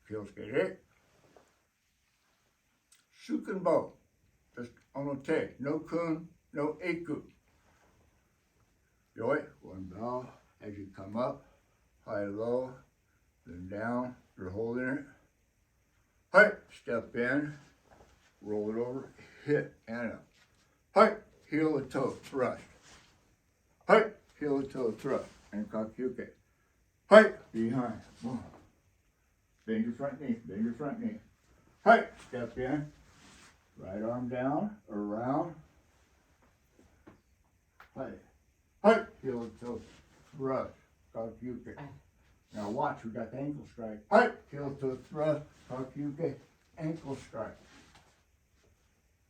Kyosuke. Sukenbo. Just onote. No kun, no eku. Yoi. One bow as you come up. High, low. Then down. You're holding it. Hi. Step in. Roll it over. Hit and up. Hi. Heel to toe. Thrust. Hi. Heel to toe. Thrust. And kakyuke. Hi. Behind. Boom. Bend your front knee. Bend your front knee. Hi. Step in. Right arm down, around. Hi. Hi. Heel to toe. Thrust. Kakyuke. Now watch, we got the ankle strike. Hi. Heel to toe. Thrust. Kakyuke. Ankle strike.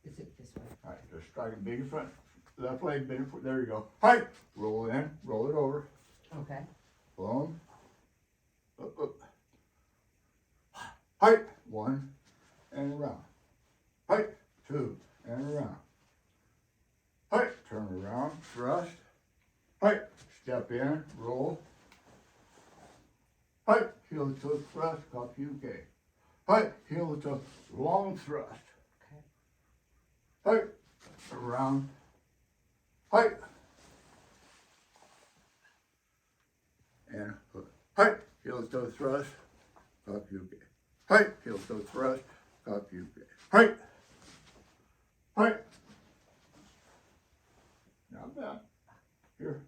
Is it this way? All right, just strike it. Bend your front. Left leg, bend your foot. There you go. Hi. Roll in. Roll it over. Okay. Boom. Up, up. Hi. One. And around. Hi. Two. And around. Hi. Turn around. Thrust. Hi. Step in. Roll. Hi. Heel to toe. Thrust. Kakyuke. Hi. Heel to toe. Long thrust. Okay. Hi. Around. Hi. And hook. Hi. Heel to toe thrust. Kakyuke. Hi. Heel to toe thrust. Kakyuke. Hi. Hi. Not bad. Here,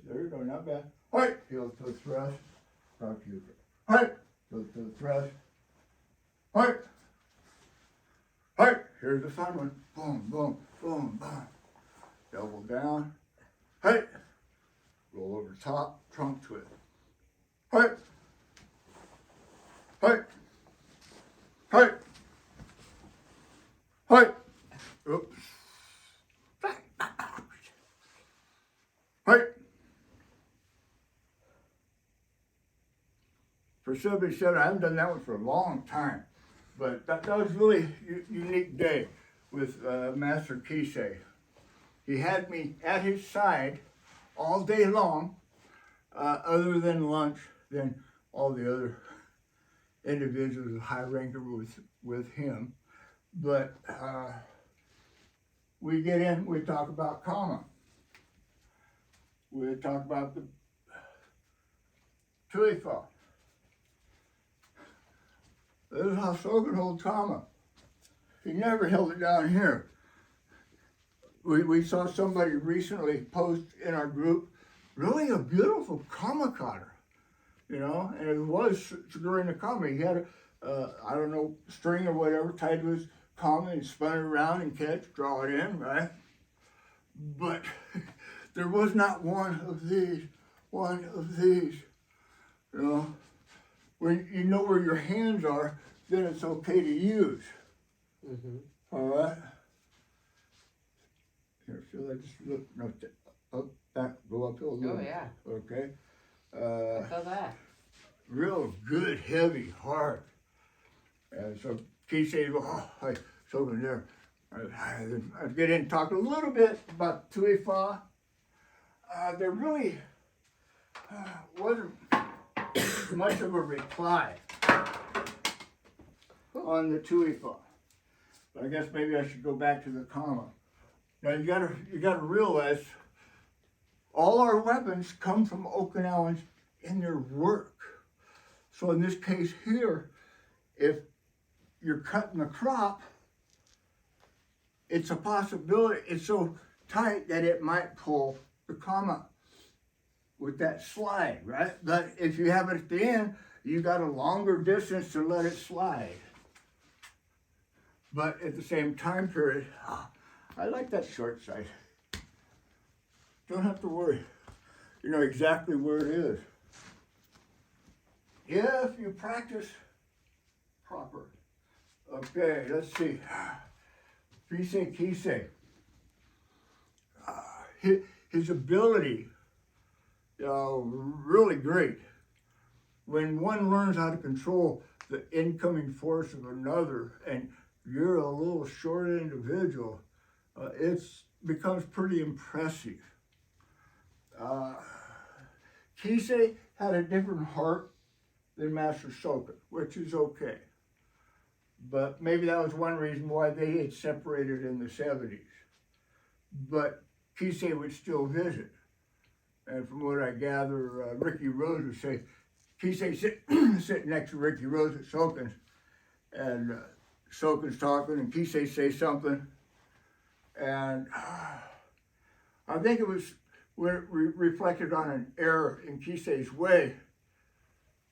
there you go. Not bad. Hi. Heel to toe thrust. Kakyuke. Hi. Heel to toe thrust. Hi. Hi. Here's the fun one. Boom, boom, boom, boom. Double down. Hi. Roll over top. Trunk twist. Hi. Hi. Hi. Hi. Oops. Hi. For 77, I haven't done that one for a long time. But that was really a unique day with Master Kisei. He had me at his side all day long, other than lunch, than all the other individuals, high ranker with him. But we get in, we talk about karma. We talk about the Tuifa. This is how Shogun holds karma. He never held it down here. We saw somebody recently post in our group, really a beautiful karma cutter, you know, and it was during the karma. He had I don't know, string or whatever tied to his karma and spun it around and catch, draw it in, right? But there was not one of these, you know. When you know where your hands are, then it's okay to use. Mm-hmm. All right. Here, feel like just look, no, up, back, go uphill a little. Oh, yeah. Okay. I feel that. Real good, heavy, hard. And so Kisei, oh, I so in there. I get in and talk a little bit about Tuifa. There really wasn't much of a reply on the Tuifa. But I guess maybe I should go back to the karma. Now you gotta realize all our weapons come from Okinawans in their work. So in this case here, if you're cutting the crop, it's a possibility, it's so tight that it might pull the kama with that slide, right? But if you have it at the end, you got a longer distance to let it slide. But at the same time period, I like that short side. Don't have to worry. You know exactly where it is. If you practice proper. Okay, let's see. Fisei Kisei. His ability, really great. When one learns how to control the incoming force of another, and you're a little short individual, it becomes pretty impressive. Kisei had a different heart than Master Soken, which is okay. But maybe that was one reason why they had separated in the 70s. But Kisei would still visit. And from what I gather, Ricky Rose would say, Kisei sitting next to Ricky Rose at Soken's, and Soken's talking, and Kisei say something, and I think it was when it reflected on an error in Kisei's way.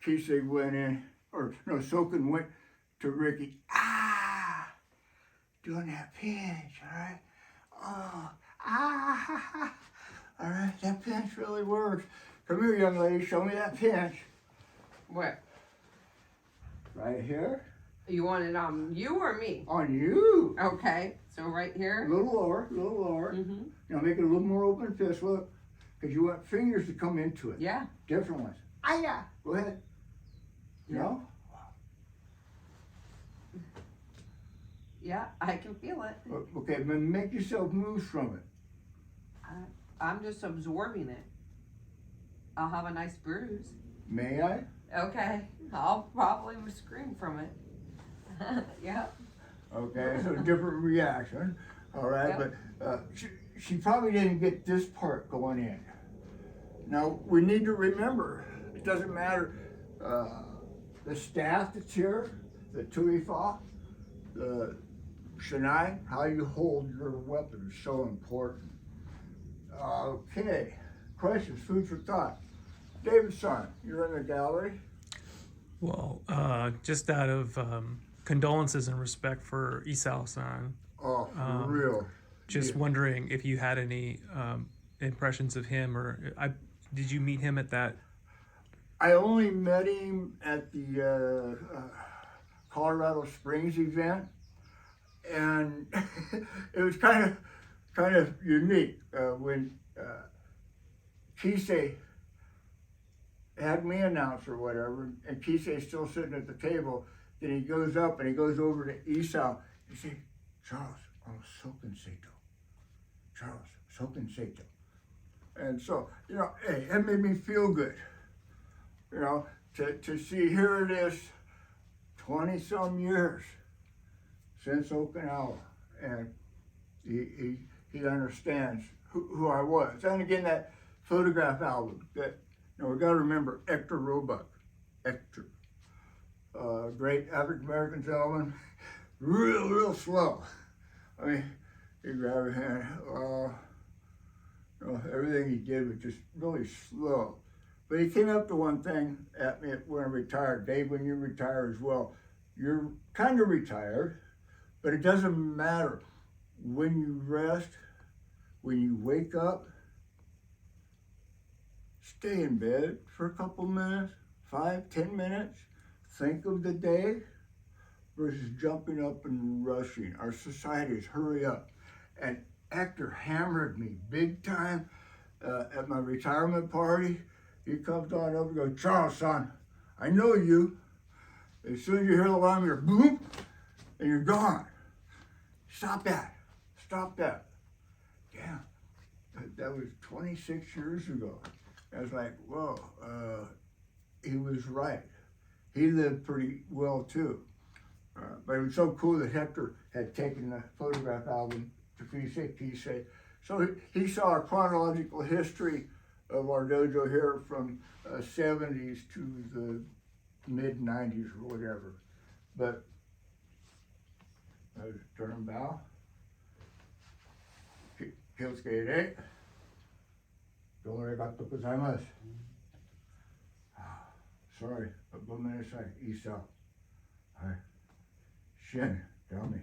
Kisei went in, or no, Soken went to Ricky, doing that pinch, all right? Oh, all right, that pinch really works. Come here, young lady, show me that pinch. Where? Right here. You want it on you or me? On you. Okay, so right A here. little lower, a little lower. Mm-hmm. Now make it a little more open fist, look. Because you want fingers to come into it. Yeah. Different ones. Yeah. Go ahead. Yeah. No? Yeah, I can feel it. Okay, but make yourself move from it. I'm just absorbing it. I'll have a nice bruise. May I? Okay, I'll probably scream from it. Yeah. Okay, so different reaction. All right, Yep. but she probably didn't get this part going in. Now, we need to remember, it doesn't matter the staff that's here, the tuifa, the shinai, how you hold your weapon is so important. Okay, questions, food for thought. David-san, you're in the gallery. Well, just out of condolences and respect for Isao-san, Oh, for real. just Yeah. wondering if you had any impressions of him, or did you meet him at that? I only met him at the Colorado Springs event, and it was kind of unique when Kisei had me announce or whatever, and Kisei's still sitting at the table. Then he goes up and he goes over to Isao. He says, "Charles, Soken Seito. Charles, Soken Seito." And so, hey, that made me feel good. To see, here it is, 20-some years since Okinawa, and he understands who I was. And again, that photograph album, that, we got to remember Hector Roebuck, Hector, great African-American gentleman, real slow. I mean, he grabbed a hand, everything he did was just really slow. But he came up to one thing at me when I retired. Dave, when you retire as well, you're kind of retired, but it doesn't matter. When you rest, when you wake up, stay in bed for a couple minutes, 5-10 minutes, think of the day versus jumping up and rushing. Our society is hurry up. And Hector hammered me big time at my retirement party. He comes on over and goes, "Charles, son, I know you. As soon as you hear the alarm, you're boom, and you're gone. Stop that. Stop that." Yeah, that was 26 years ago. I was like, whoa, he was right. He lived pretty well too. But it was so cool that Hector had taken the photograph album to Kisei. So he saw a chronological history of our dojo here from 70s to the mid-90s or whatever. But turn and bow. Kyousuke de. Domo arigatou gozaimasu. Sorry, but go minasai, Isao. Hi. Shin, tell me.